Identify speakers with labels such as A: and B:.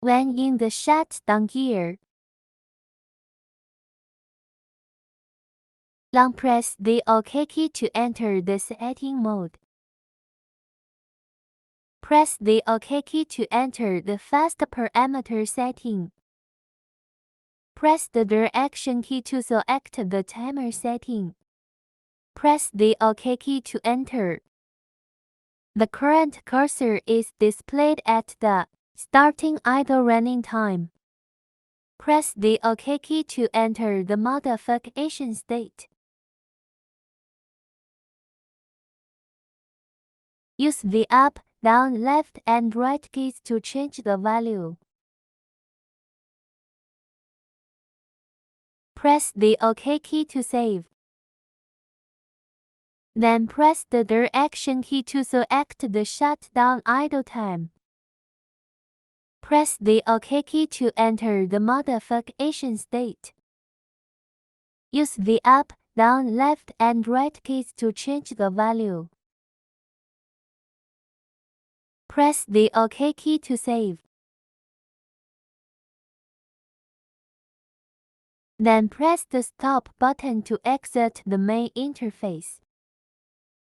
A: When in the shutdown gear, long press the OK key to enter the setting mode. Press the OK key to enter the fast parameter setting. Press the direction key to select the timer setting. Press the OK key to enter. The current cursor is displayed at the starting idle running time. Press the OK key to enter the modification state. Use the up, down, left, and right keys to change the value. Press the OK key to save. Then press the direction key to select the shutdown idle time. Press the OK key to enter the modification state. Use the up, down, left, and right keys to change the value. Press the OK key to save. Then press the stop button to exit the main interface.